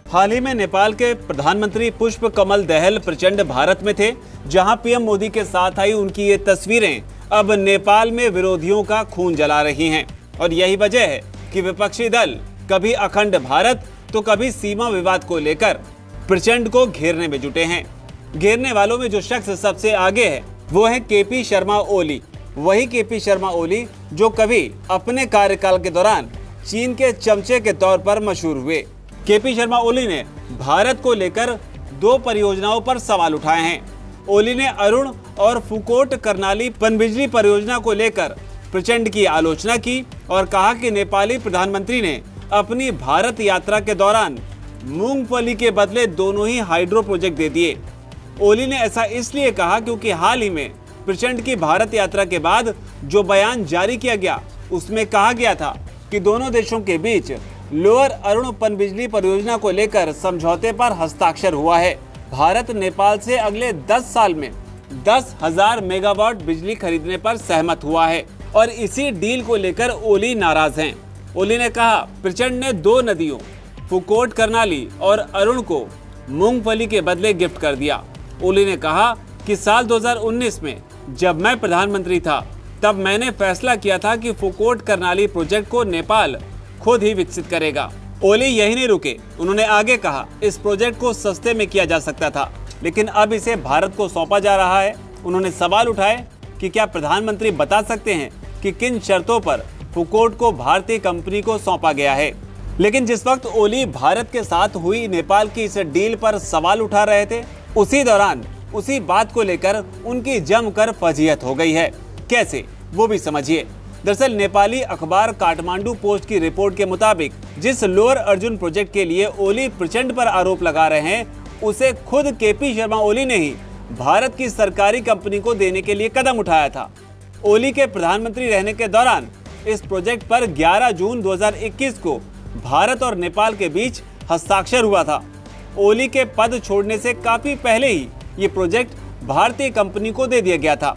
हाल ही में नेपाल के प्रधानमंत्री पुष्प कमल दहल प्रचंड भारत में थे, जहां पीएम मोदी के साथ आई उनकी ये तस्वीरें अब नेपाल में विरोधियों का खून जला रही हैं। और यही वजह है कि विपक्षी दल कभी अखंड भारत तो कभी सीमा विवाद को लेकर प्रचंड को घेरने में जुटे हैं। घेरने वालों में जो शख्स सबसे आगे है वो है केपी शर्मा ओली। वही केपी शर्मा ओली जो कभी अपने कार्यकाल के दौरान चीन के चमचे के तौर पर मशहूर हुए। केपी शर्मा ओली ने भारत को लेकर 2 परियोजनाओं पर सवाल उठाए हैं। ओली ने अरुण और फूकोट करनाली पनबिजली परियोजना को लेकर प्रचंड की आलोचना की और कहा कि नेपाली प्रधानमंत्री ने अपनी भारत यात्रा के दौरान मूंगफली के बदले दोनों ही हाइड्रो प्रोजेक्ट दे दिए। ओली ने ऐसा इसलिए कहा क्योंकि हाल ही में प्रचंड की भारत यात्रा के बाद जो बयान जारी किया गया उसमें कहा गया था कि दोनों देशों के बीच लोअर अरुण पनबिजली परियोजना को लेकर समझौते पर हस्ताक्षर हुआ है। भारत नेपाल से अगले 10 साल में 10,000 मेगावाट बिजली खरीदने पर सहमत हुआ है और इसी डील को लेकर ओली नाराज हैं। ओली ने कहा प्रचंड ने 2 नदियों फूकोट करनाली और अरुण को मूंगफली के बदले गिफ्ट कर दिया। ओली ने कहा कि साल 2019 में जब मैं प्रधानमंत्री था तब मैंने फैसला किया था कि फूकोट करनाली प्रोजेक्ट को नेपाल खुद ही विकसित करेगा। ओली यही नहीं रुके, उन्होंने आगे कहा इस प्रोजेक्ट को सस्ते में किया जा सकता था लेकिन अब इसे भारत को सौंपा जा रहा है। उन्होंने सवाल उठाए कि क्या प्रधानमंत्री बता सकते हैं कि किन शर्तों पर फूकोट को भारतीय कंपनी को सौंपा गया है। लेकिन जिस वक्त ओली भारत के साथ हुई नेपाल की इस डील पर सवाल उठा रहे थे उसी दौरान उसी बात को लेकर उनकी जमकर फजीहत हो गई है। कैसे, वो भी समझिए। दरअसल नेपाली अखबार काठमांडू पोस्ट की रिपोर्ट के मुताबिक जिस लोअर अर्जुन प्रोजेक्ट के लिए ओली प्रचंड पर आरोप लगा रहे हैं उसे खुद केपी शर्मा ओली ने ही भारत की सरकारी कंपनी को देने के लिए कदम उठाया था। ओली के प्रधानमंत्री रहने के दौरान इस प्रोजेक्ट पर 11 जून 2021 को भारत और नेपाल के बीच हस्ताक्षर हुआ था। ओली के पद छोड़ने से काफी पहले ही ये प्रोजेक्ट भारतीय कंपनी को दे दिया गया था।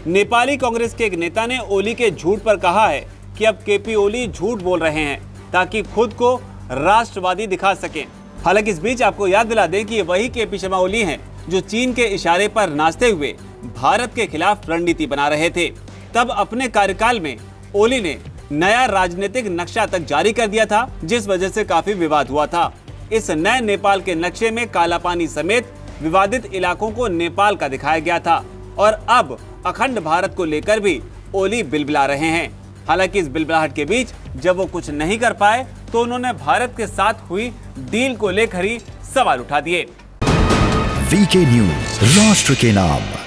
नेपाली कांग्रेस के एक नेता ने ओली के झूठ पर कहा है कि अब केपी ओली झूठ बोल रहे हैं ताकि खुद को राष्ट्रवादी दिखा सकें। हालांकि इस बीच आपको याद दिला दें कि वही केपी शर्मा ओली हैं जो चीन के इशारे पर नाचते हुए भारत के खिलाफ रणनीति बना रहे थे। तब अपने कार्यकाल में ओली ने नया राजनीतिक नक्शा तक जारी कर दिया था जिस वजह से काफी विवाद हुआ था। इस नए नेपाल के नक्शे में कालापानी समेत विवादित इलाकों को नेपाल का दिखाया गया था और अब अखंड भारत को लेकर भी ओली बिलबिला रहे हैं। हालांकि इस बिलबिलाहट के बीच जब वो कुछ नहीं कर पाए तो उन्होंने भारत के साथ हुई डील को लेकर ही सवाल उठा दिए। वीके न्यूज, राष्ट्र के नाम।